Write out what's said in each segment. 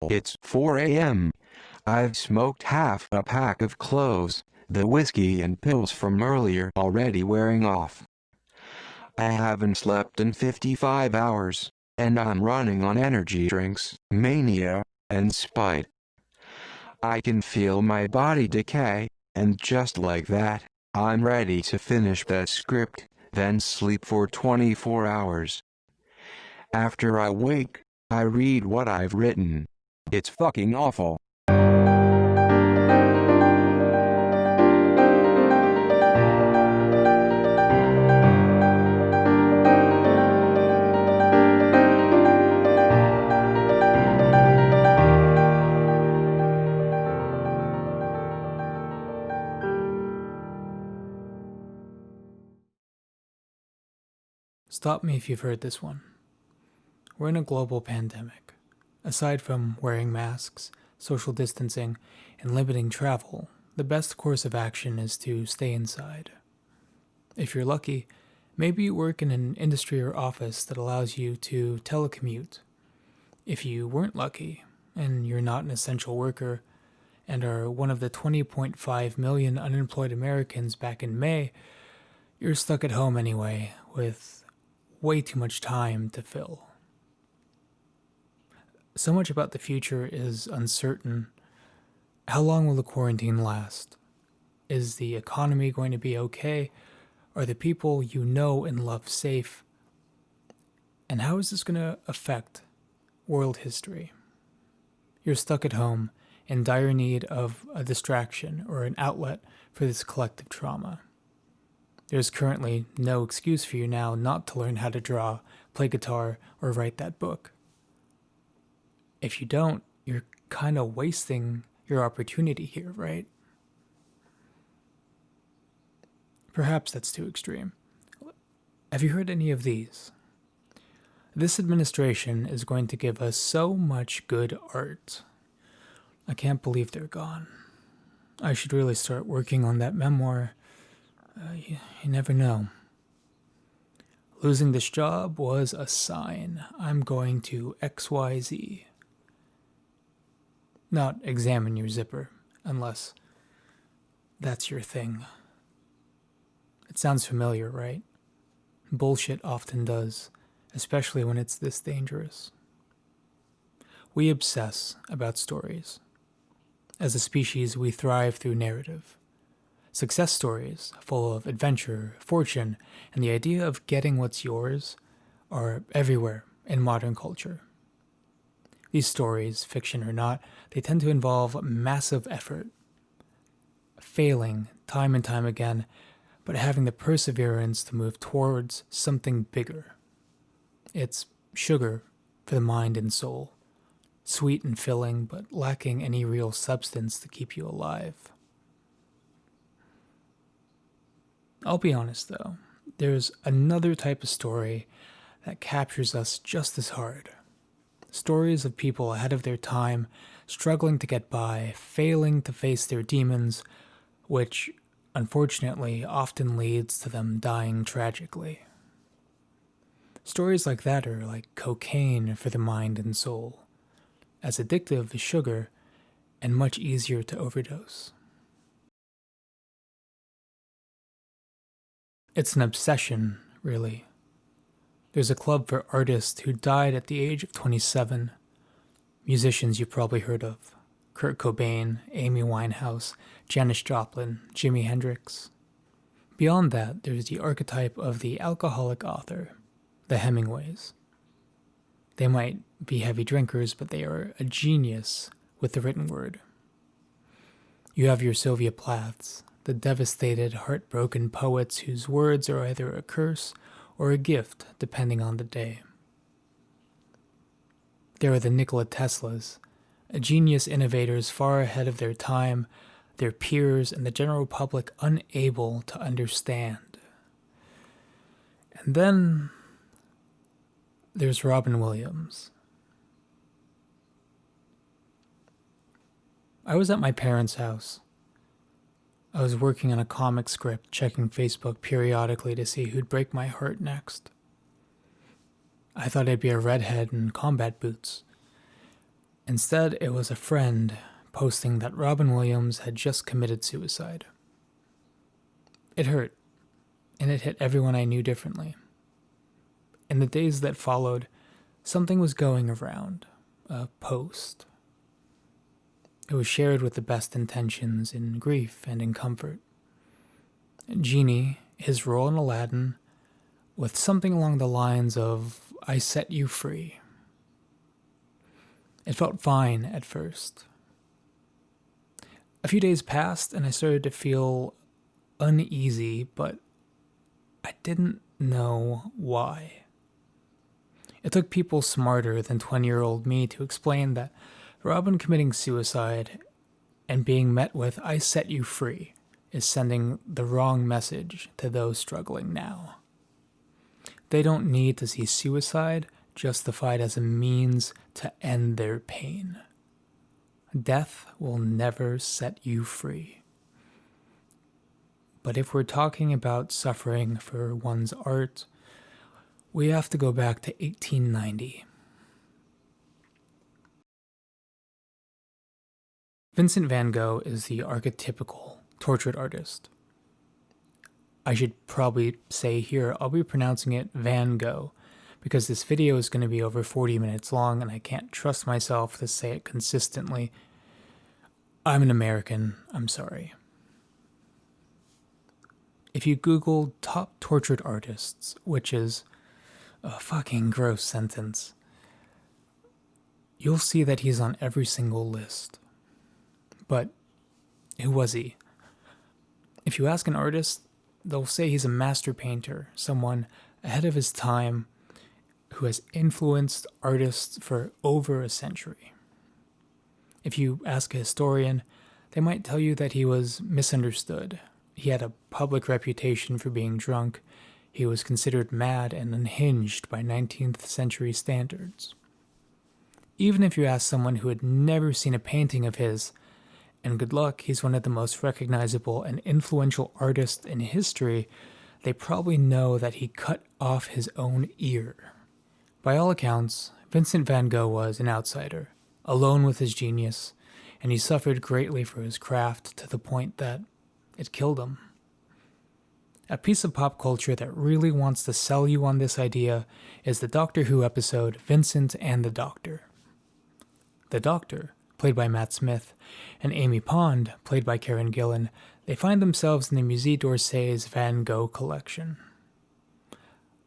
It's 4 a.m. I've smoked half a pack of cloves, the whiskey and pills from earlier already wearing off. I haven't slept in 55 hours, and I'm running on energy drinks, mania, and spite. I can feel my body decay, and just like that, I'm ready to finish that script, then sleep for 24 hours. After I wake, I read what I've written. It's fucking awful. Stop me if you've heard this one. We're in a global pandemic. Aside from wearing masks, social distancing, and limiting travel, the best course of action is to stay inside. If you're lucky, maybe you work in an industry or office that allows you to telecommute. If you weren't lucky, and you're not an essential worker, and are one of the 20.5 million unemployed Americans back in May, you're stuck at home anyway, with way too much time to fill. So much about the future is uncertain. How long will the quarantine last? Is the economy going to be okay? Are the people you know and love safe? And how is this going to affect world history? You're stuck at home in dire need of a distraction or an outlet for this collective trauma. There's currently no excuse for you now not to learn how to draw, play guitar, or write that book. If you don't, you're kind of wasting your opportunity here, right? Perhaps that's too extreme. Have you heard any of these? This administration is going to give us so much good art. I can't believe they're gone. I should really start working on that memoir. You never know. Losing this job was a sign. I'm going to XYZ. Not examine your zipper, unless that's your thing. It sounds familiar, right? Bullshit often does, especially when it's this dangerous. We obsess about stories. As a species, we thrive through narrative. Success stories, full of adventure, fortune, and the idea of getting what's yours, are everywhere in modern culture. These stories, fiction or not, they tend to involve massive effort, failing time and time again, but having the perseverance to move towards something bigger. It's sugar for the mind and soul, sweet and filling, but lacking any real substance to keep you alive. I'll be honest though, there's another type of story that captures us just as hard. Stories of people ahead of their time, struggling to get by, failing to face their demons, which, unfortunately, often leads to them dying tragically. Stories like that are like cocaine for the mind and soul, as addictive as sugar, and much easier to overdose. It's an obsession, really. There's a club for artists who died at the age of 27. Musicians you've probably heard of. Kurt Cobain, Amy Winehouse, Janis Joplin, Jimi Hendrix. Beyond that, there's the archetype of the alcoholic author, the Hemingways. They might be heavy drinkers, but they are a genius with the written word. You have your Sylvia Plaths, the devastated, heartbroken poets whose words are either a curse or a gift, depending on the day. There are the Nikola Teslas, genius innovators far ahead of their time, their peers and the general public unable to understand. And then there's Robin Williams. I was at my parents' house. I was working on a comic script, checking Facebook periodically to see who'd break my heart next. I thought I'd be a redhead in combat boots. Instead, it was a friend posting that Robin Williams had just committed suicide. It hurt, and it hit everyone I knew differently. In the days that followed, something was going around, a post. It was shared with the best intentions in grief and in comfort. Genie, his role in Aladdin, with something along the lines of, "I set you free." It felt fine at first. A few days passed and I started to feel uneasy, but I didn't know why. It took people smarter than 20-year-old me to explain that Robin committing suicide and being met with, "I set you free," is sending the wrong message to those struggling now. They don't need to see suicide justified as a means to end their pain. Death will never set you free. But if we're talking about suffering for one's art, we have to go back to 1890. Vincent van Gogh is the archetypical tortured artist. I should probably say here, I'll be pronouncing it Van Gogh, because this video is going to be over 40 minutes long and I can't trust myself to say it consistently. I'm an American, I'm sorry. If you Google top tortured artists, which is a fucking gross sentence, you'll see that he's on every single list. But who was he? If you ask an artist, they'll say he's a master painter, someone ahead of his time who has influenced artists for over a century. If you ask a historian, they might tell you that he was misunderstood. He had a public reputation for being drunk. He was considered mad and unhinged by 19th century standards. Even if you ask someone who had never seen a painting of his, and good luck, he's one of the most recognizable and influential artists in history, they probably know that he cut off his own ear. By all accounts, Vincent van Gogh was an outsider, alone with his genius, and he suffered greatly for his craft to the point that it killed him. A piece of pop culture that really wants to sell you on this idea is the Doctor Who episode Vincent and the Doctor. The Doctor, played by Matt Smith, and Amy Pond, played by Karen Gillan, they find themselves in the Musée d'Orsay's Van Gogh collection.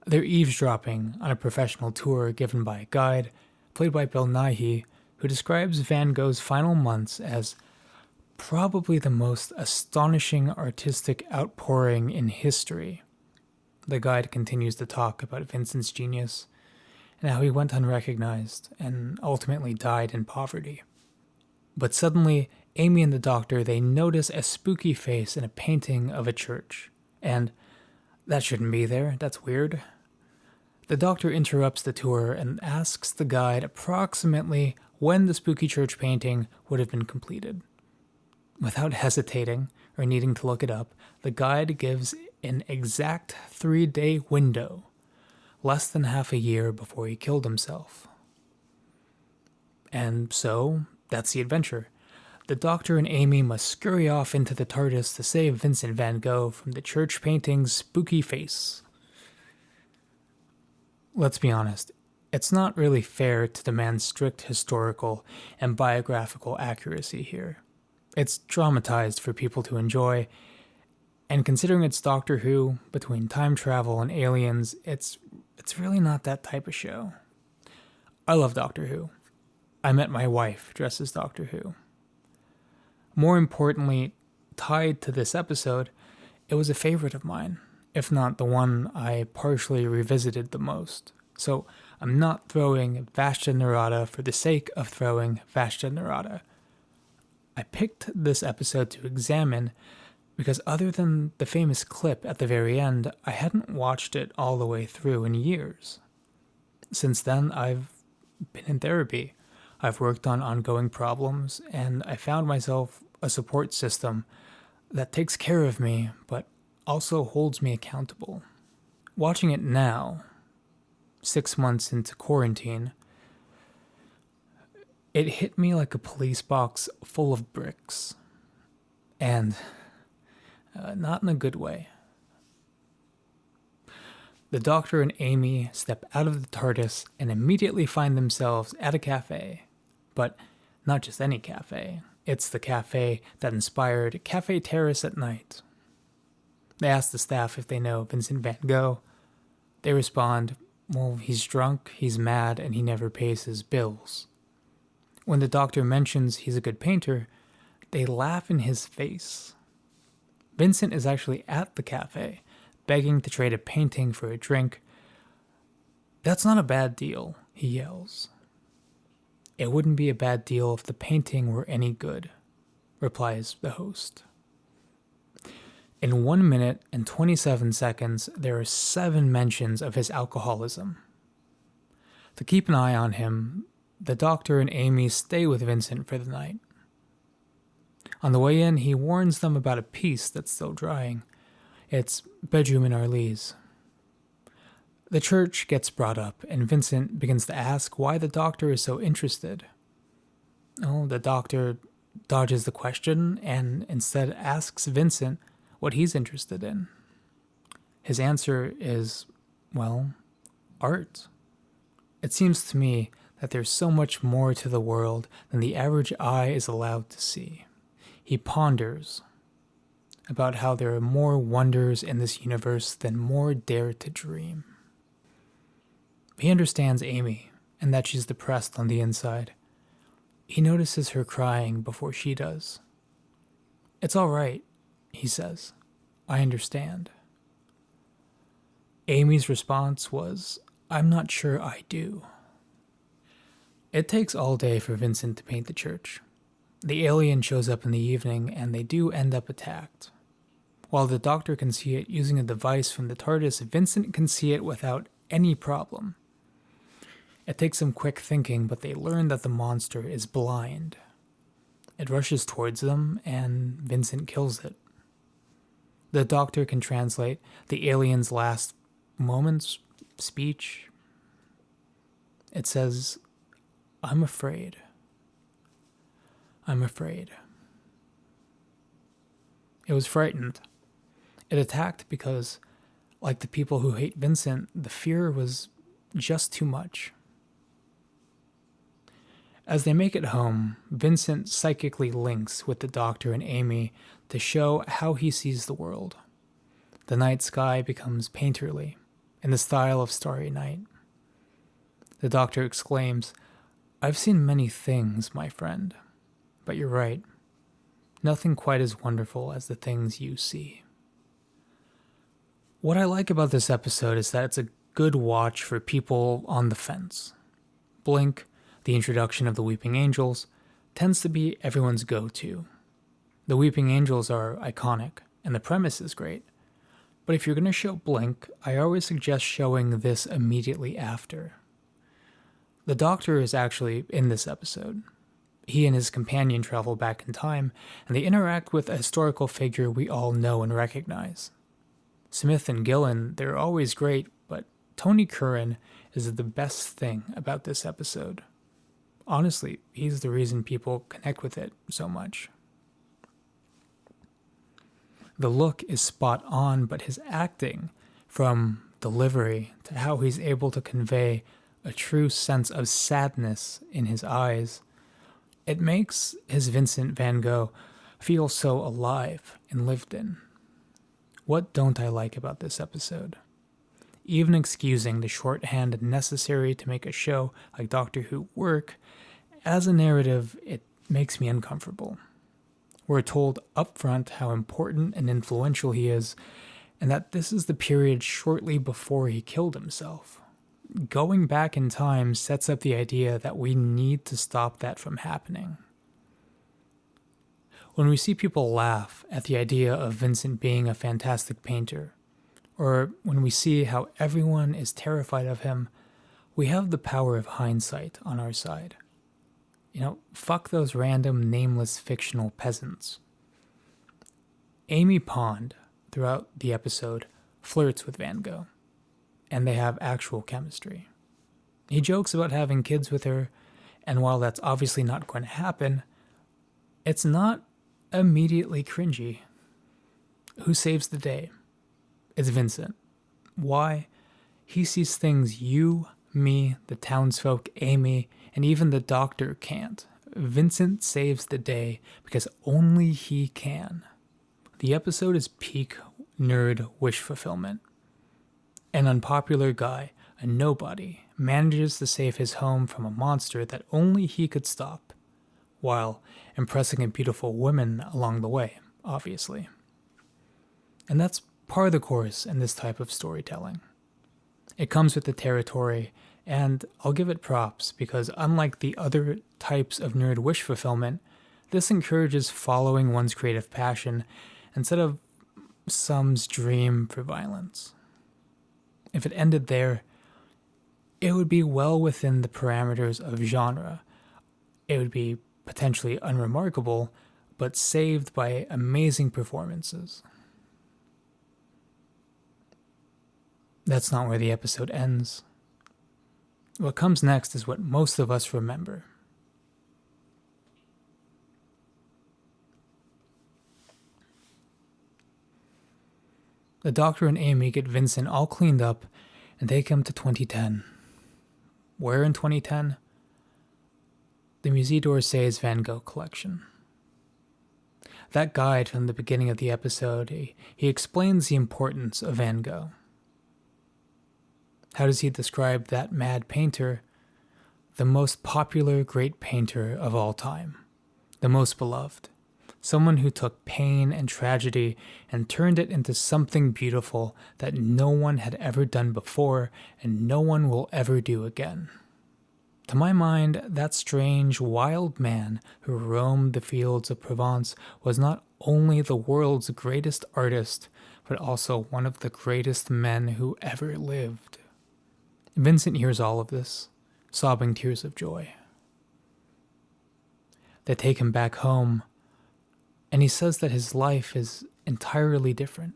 They're eavesdropping on a professional tour given by a guide, played by Bill Nighy, who describes Van Gogh's final months as probably the most astonishing artistic outpouring in history. The guide continues to talk about Vincent's genius and how he went unrecognized and ultimately died in poverty. But suddenly, Amy and the Doctor, they notice a spooky face in a painting of a church. And that shouldn't be there, that's weird. The Doctor interrupts the tour and asks the guide approximately when the spooky church painting would have been completed. Without hesitating or needing to look it up, the guide gives an exact 3-day window, less than half a year before he killed himself. And so, that's the adventure. The Doctor and Amy must scurry off into the TARDIS to save Vincent van Gogh from the church painting's spooky face. Let's be honest, it's not really fair to demand strict historical and biographical accuracy here. It's dramatized for people to enjoy, and considering it's Doctor Who, between time travel and aliens, it's really not that type of show. I love Doctor Who. I met my wife dressed as Doctor Who. More importantly, tied to this episode, it was a favorite of mine, if not the one I partially revisited the most. So I'm not throwing Vashta Nerada for the sake of throwing Vashta Nerada. I picked this episode to examine because other than the famous clip at the very end, I hadn't watched it all the way through in years. Since then, I've been in therapy. I've worked on ongoing problems, and I found myself a support system that takes care of me, but also holds me accountable. Watching it now, 6 months into quarantine, It hit me like a police box full of bricks. And not in a good way. The Doctor and Amy step out of the TARDIS and immediately find themselves at a cafe. But not just any cafe. It's the cafe that inspired Cafe Terrace at night. They ask the staff if they know Vincent van Gogh. They respond, well, he's drunk, he's mad, and he never pays his bills. When the Doctor mentions he's a good painter, they laugh in his face. Vincent is actually at the cafe, begging to trade a painting for a drink. That's not a bad deal, he yells. It wouldn't be a bad deal if the painting were any good, replies the host. In 1 minute and 27 seconds, there are 7 mentions of his alcoholism. To keep an eye on him, the Doctor and Amy stay with Vincent for the night. On the way in, he warns them about a piece that's still drying. It's Bedroom in Arlese. The church gets brought up, and Vincent begins to ask why the Doctor is so interested. Oh, the Doctor dodges the question and instead asks Vincent what he's interested in. His answer is, well, art. It seems to me that there's so much more to the world than the average eye is allowed to see. He ponders about how there are more wonders in this universe than more dare to dream. He understands Amy and that she's depressed on the inside. He notices her crying before she does. It's all right, he says. I understand. Amy's response was, I'm not sure I do. It takes all day for Vincent to paint the church. The alien shows up in the evening and they do end up attacked. While the Doctor can see it using a device from the TARDIS, Vincent can see it without any problem. It takes some quick thinking, but they learn that the monster is blind. It rushes towards them, and Vincent kills it. The Doctor can translate the alien's last moments, speech. It says, I'm afraid. I'm afraid. It was frightened. It attacked because, like the people who hate Vincent, the fear was just too much. As they make it home, Vincent psychically links with the Doctor and Amy to show how he sees the world. The night sky becomes painterly, in the style of Starry Night. The Doctor exclaims, I've seen many things, my friend, but you're right. Nothing quite as wonderful as the things you see. What I like about this episode is that it's a good watch for people on the fence. Blink, the introduction of the Weeping Angels, tends to be everyone's go-to. The Weeping Angels are iconic, and the premise is great. But if you're going to show Blink, I always suggest showing this immediately after. The Doctor is actually in this episode. He and his companion travel back in time, and they interact with a historical figure we all know and recognize. Smith and Gillen, they're always great, but Tony Curran is the best thing about this episode. Honestly, he's the reason people connect with it so much. The look is spot on, but his acting, from delivery to how he's able to convey a true sense of sadness in his eyes, it makes his Vincent van Gogh feel so alive and lived in. What don't I like about this episode? Even excusing the shorthand necessary to make a show like Doctor Who work, as a narrative, it makes me uncomfortable. We're told upfront how important and influential he is, and that this is the period shortly before he killed himself. Going back in time sets up the idea that we need to stop that from happening. When we see people laugh at the idea of Vincent being a fantastic painter, or when we see how everyone is terrified of him, we have the power of hindsight on our side. Fuck those random, nameless, fictional peasants. Amy Pond, throughout the episode, flirts with Van Gogh, and they have actual chemistry. He jokes about having kids with her, And while that's obviously not going to happen, it's not immediately cringy. Who saves the day? It's Vincent. Why? He sees things you, me, the townsfolk, Amy, and even the doctor can't. Vincent saves the day because only he can. The episode is peak nerd wish fulfillment. An unpopular guy, a nobody, manages to save his home from a monster that only he could stop, while impressing a beautiful woman along the way, obviously. And that's par the course in this type of storytelling. It comes with the territory, and I'll give it props because unlike the other types of nerd wish fulfillment, this encourages following one's creative passion instead of some's dream for violence. If it ended there, it would be well within the parameters of genre. It would be potentially unremarkable, but saved by amazing performances. That's not where the episode ends. What comes next is what most of us remember. The doctor and Amy get Vincent all cleaned up and take him to 2010. Where in 2010? The Musée d'Orsay's Van Gogh collection. That guide from the beginning of the episode, he explains the importance of Van Gogh. How does he describe that mad painter? The most popular great painter of all time. The most beloved. Someone who took pain and tragedy and turned it into something beautiful that no one had ever done before and no one will ever do again. To my mind, that strange, wild man who roamed the fields of Provence was not only the world's greatest artist, but also one of the greatest men who ever lived. Vincent hears all of this, sobbing tears of joy. They take him back home, and he says that his life is entirely different.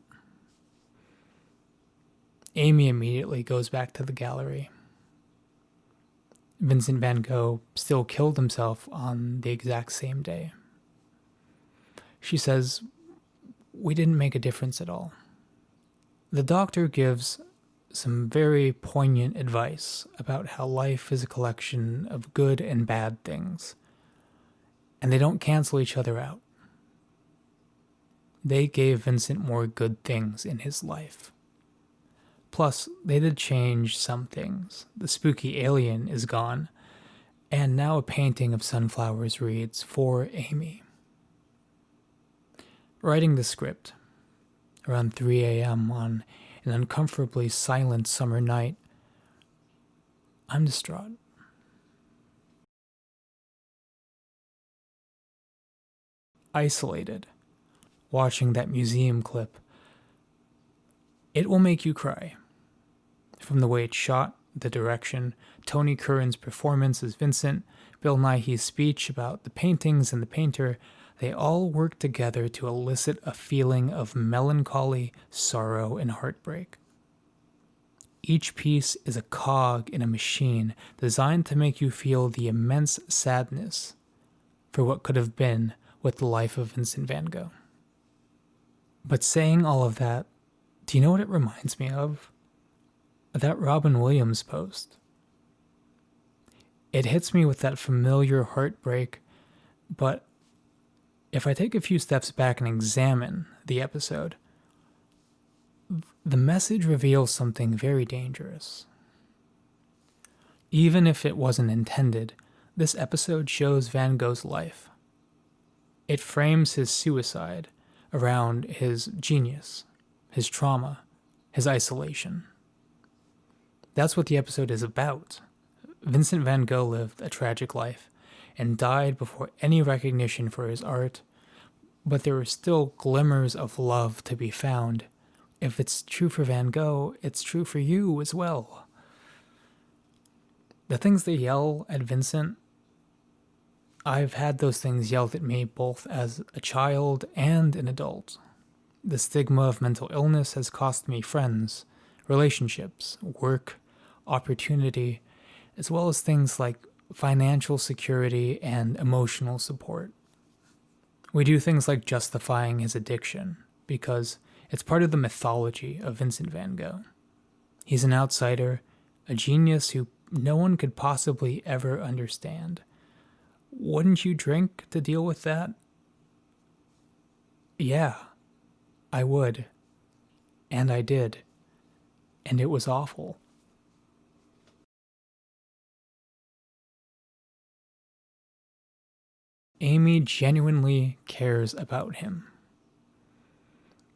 Amy immediately goes back to the gallery. Vincent van Gogh still killed himself on the exact same day. She says, "We didn't make a difference at all." The doctor gives some very poignant advice about how life is a collection of good and bad things, and they don't cancel each other out. They gave Vincent more good things in his life. Plus, they did change some things. The spooky alien is gone, and now a painting of sunflowers reads, "For Amy." Writing the script, around 3 a.m. on an uncomfortably silent summer night, I'm distraught. Isolated, watching that museum clip, it will make you cry. From the way it's shot, the direction, Tony Curran's performance as Vincent, Bill Nighy's speech about the paintings and the painter, they all work together to elicit a feeling of melancholy, sorrow, and heartbreak. Each piece is a cog in a machine designed to make you feel the immense sadness for what could have been with the life of Vincent van Gogh. But saying all of that, do you know what it reminds me of? That Robin Williams post. It hits me with that familiar heartbreak, but if I take a few steps back and examine the episode, the message reveals something very dangerous. Even if it wasn't intended, this episode shows Van Gogh's life. It frames his suicide around his genius, his trauma, his isolation. That's what the episode is about. Vincent van Gogh lived a tragic life and died before any recognition for his art, but there are still glimmers of love to be found. If it's true for Van Gogh, it's true for you as well. The things they yell at Vincent, I've had those things yelled at me both as a child and an adult. The stigma of mental illness has cost me friends, relationships, work, opportunity, as well as things like financial security and emotional support. We do things like justifying his addiction because it's part of the mythology of Vincent van Gogh. He's an outsider, a genius who no one could possibly ever understand. Wouldn't you drink to deal with that? Yeah, I would. And I did. And it was awful. Amy genuinely cares about him.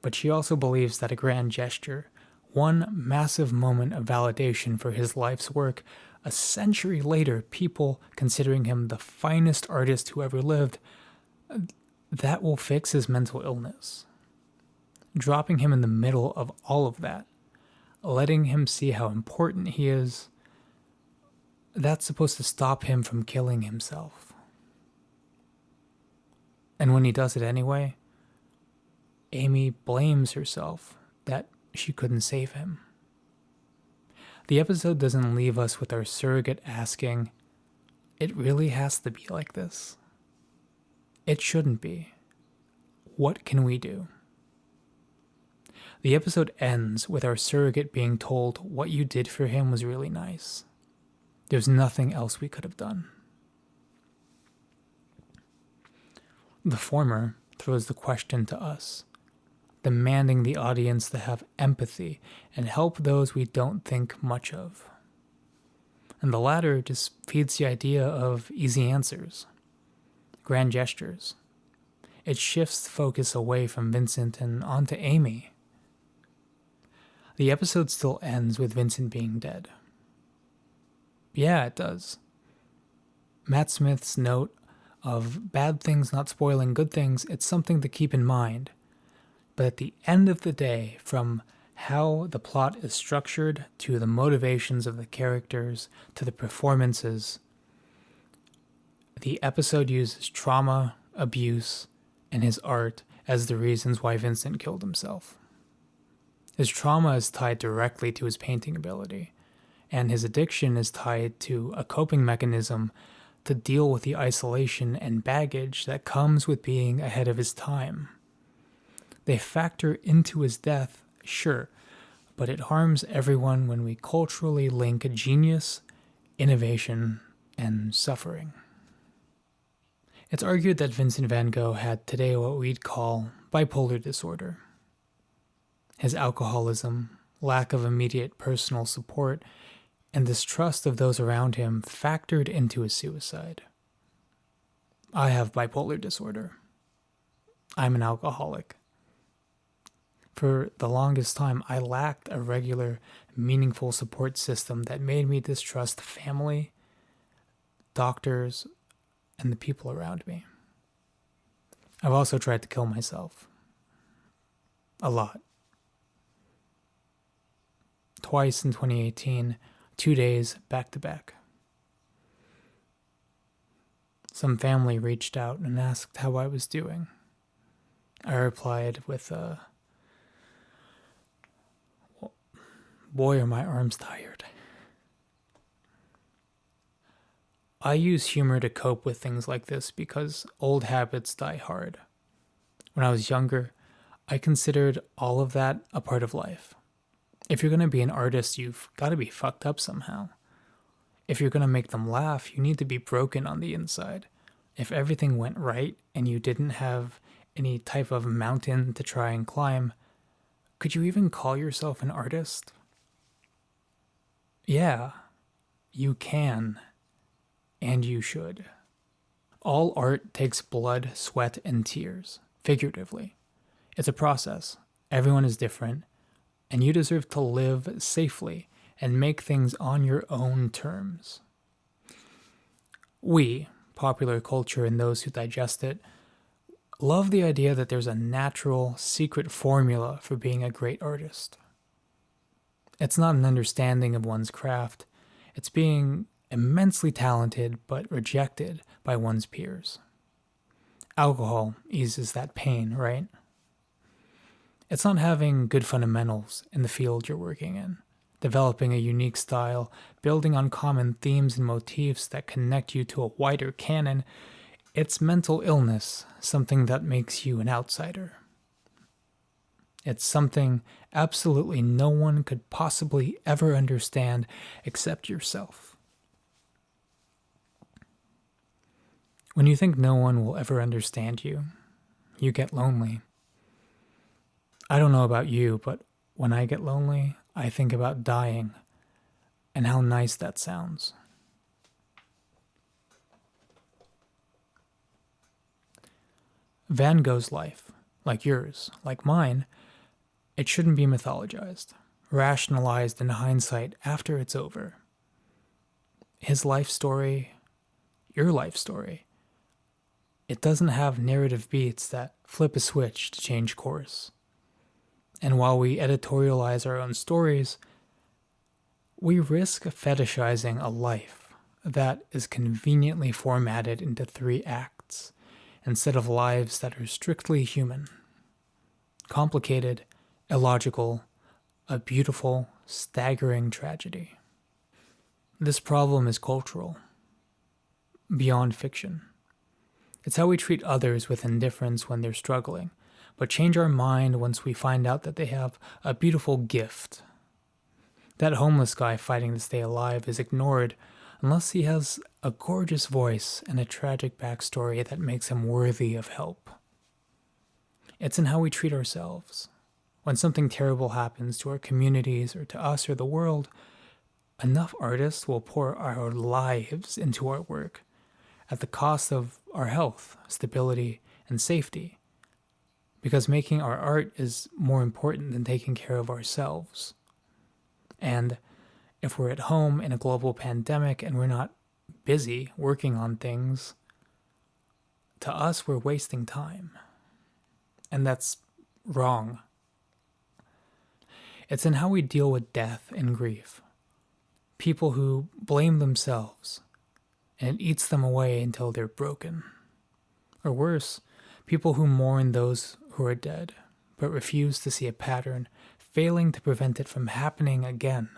But she also believes that a grand gesture, one massive moment of validation for his life's work, a century later, people considering him the finest artist who ever lived, that will fix his mental illness. Dropping him in the middle of all of that, letting him see how important he is, that's supposed to stop him from killing himself. And when he does it anyway, Amy blames herself that she couldn't save him. The episode doesn't leave us with our surrogate asking, it really has to be like this? It shouldn't be. What can we do? The episode ends with our surrogate being told what you did for him was really nice. There's nothing else we could have done. The former throws the question to us, demanding the audience to have empathy and help those we don't think much of. And the latter just feeds the idea of easy answers, grand gestures. It shifts the focus away from Vincent and onto Amy. The episode still ends with Vincent being dead. Yeah, it does. Matt Smith's note of bad things not spoiling good things, it's something to keep in mind. But at the end of the day, from how the plot is structured to the motivations of the characters to the performances, the episode uses trauma, abuse, and his art as the reasons why Vincent killed himself. His trauma is tied directly to his painting ability, and his addiction is tied to a coping mechanism to deal with the isolation and baggage that comes with being ahead of his time. They factor into his death, sure, but it harms everyone when we culturally link genius, innovation, and suffering. It's argued that Vincent van Gogh had today what we'd call bipolar disorder. His alcoholism, lack of immediate personal support, and distrust of those around him factored into his suicide. I have bipolar disorder. I'm an alcoholic. For the longest time, I lacked a regular, meaningful support system that made me distrust family, doctors, and the people around me. I've also tried to kill myself. A lot. Twice in 2018, 2 days back to back. Some family reached out and asked how I was doing. I replied with boy, are my arms tired. I use humor to cope with things like this because old habits die hard. When I was younger, I considered all of that a part of life. If you're going to be an artist, you've got to be fucked up somehow. If you're going to make them laugh, you need to be broken on the inside. If everything went right and you didn't have any type of mountain to try and climb, could you even call yourself an artist? Yeah, you can, and you should. All art takes blood, sweat, and tears, figuratively. It's a process. Everyone is different, and you deserve to live safely and make things on your own terms. We, popular culture and those who digest it, love the idea that there's a natural, secret formula for being a great artist. It's not an understanding of one's craft. It's being immensely talented but rejected by one's peers. Alcohol eases that pain, right? It's not having good fundamentals in the field you're working in. developing a unique style, building on common themes and motifs that connect you to a wider canon. It's mental illness, something that makes you an outsider. It's something absolutely no one could possibly ever understand except yourself. When you think no one will ever understand you, you get lonely. I don't know about you, but when I get lonely, I think about dying and how nice that sounds. Van Gogh's life, like yours, like mine, it shouldn't be mythologized, rationalized in hindsight after it's over. His life story, your life story, it doesn't have narrative beats that flip a switch to change course. And while we editorialize our own stories, we risk fetishizing a life that is conveniently formatted into 3 acts instead of lives that are strictly human. Complicated, illogical, a beautiful, staggering tragedy. This problem is cultural, beyond fiction. It's how we treat others with indifference when they're struggling, but change our mind once we find out that they have a beautiful gift. That homeless guy fighting to stay alive is ignored unless he has a gorgeous voice and a tragic backstory that makes him worthy of help. It's in how we treat ourselves. When something terrible happens to our communities or to us or the world, enough artists will pour our lives into our work at the cost of our health, stability, and safety, because making our art is more important than taking care of ourselves. And if we're at home in a global pandemic and we're not busy working on things, to us we're wasting time. And that's wrong. It's in how we deal with death and grief. People who blame themselves, and it eats them away until they're broken. Or worse, people who mourn those who are dead, but refuse to see a pattern, failing to prevent it from happening again.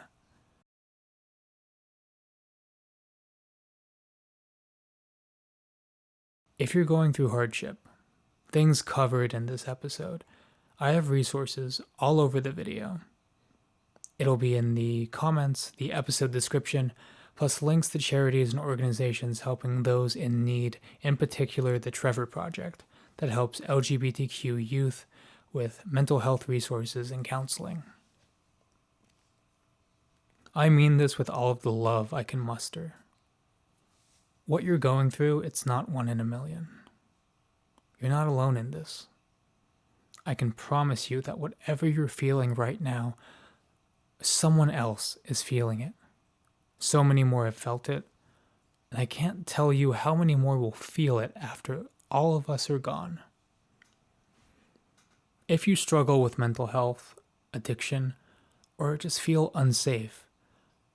If you're going through hardship, things covered in this episode, I have resources all over the video. It'll be in the comments, the episode description, plus links to charities and organizations helping those in need, in particular the Trevor Project, that helps LGBTQ youth with mental health resources and counseling. I mean this with all of the love I can muster. What you're going through, it's not 1 in a million. You're not alone in this. I can promise you that whatever you're feeling right now, someone else is feeling it. So many more have felt it, and I can't tell you how many more will feel it after all of us are gone. If you struggle with mental health, addiction, or just feel unsafe,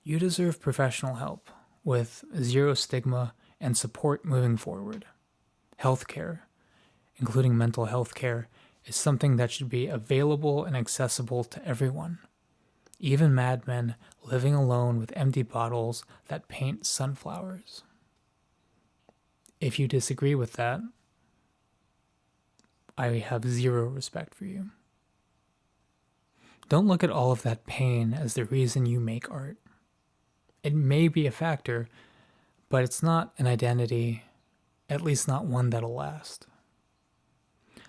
you deserve professional help with zero stigma and support moving forward. Healthcare, including mental health care, is something that should be available and accessible to everyone. Even madmen living alone with empty bottles that paint sunflowers. If you disagree with that, I have zero respect for you. Don't look at all of that pain as the reason you make art. It may be a factor, but it's not an identity, at least not one that'll last.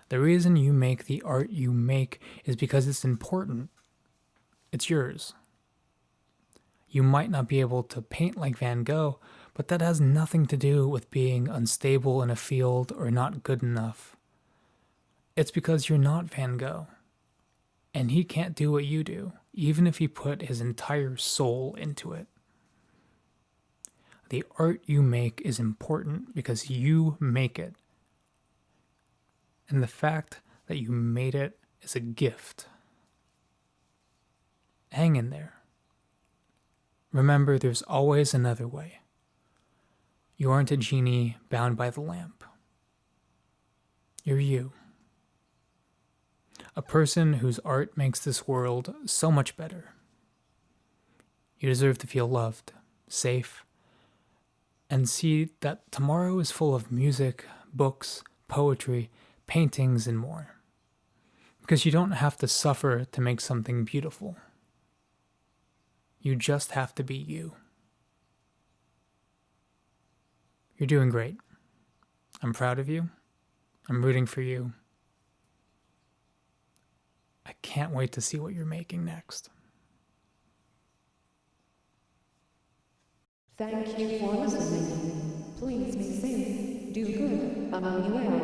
The reason you make the art you make is because it's important. It's yours. You might not be able to paint like Van Gogh, but that has nothing to do with being unstable in a field or not good enough. It's because you're not Van Gogh, and he can't do what you do, even if he put his entire soul into it. The art you make is important because you make it. And the fact that you made it is a gift. Hang in there. Remember, there's always another way. You aren't a genie bound by the lamp. You're you. A person whose art makes this world so much better. You deserve to feel loved, safe, and see that tomorrow is full of music, books, poetry, paintings, and more. Because you don't have to suffer to make something beautiful. You just have to be you. You're doing great. I'm proud of you. I'm rooting for you. I can't wait to see what you're making next. Thank you for listening. Please be safe, do good among you all.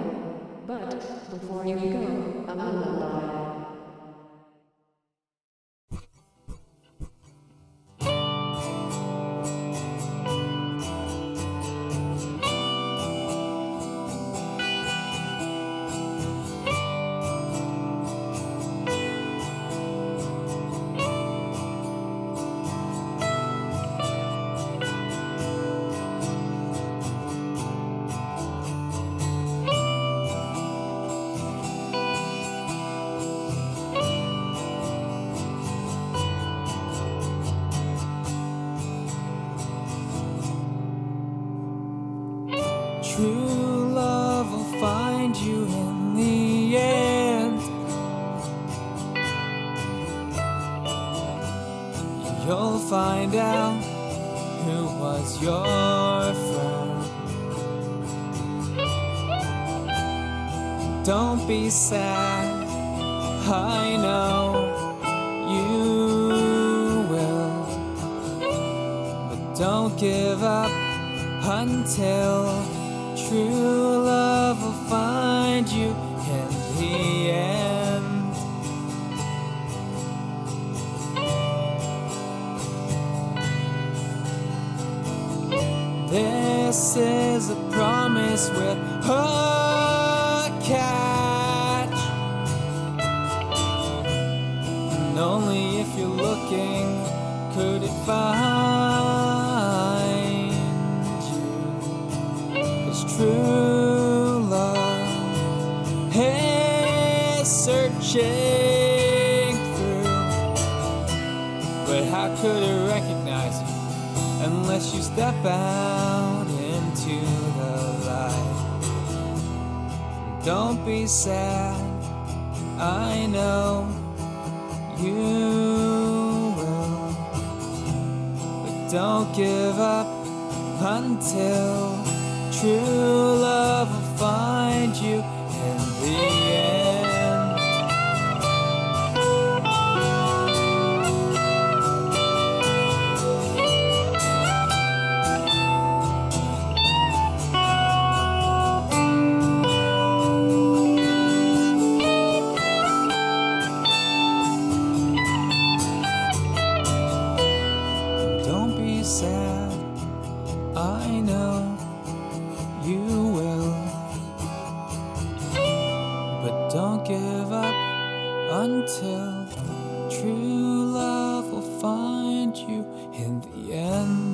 But before you go, a lullaby. True love will find you in the end. You'll find out who was your friend. Don't be sad, I know you will. But don't give up until true love will find you in the end. This is a promise with a catch, and only if you're looking could it find you. 'Cause true love is searching through, but how could it recognize you unless you step out into the light? Don't be sad, I know you will, but don't give up until true love will find you in the end. Don't be sad, I know you will, but don't give up until true love will find you in the end.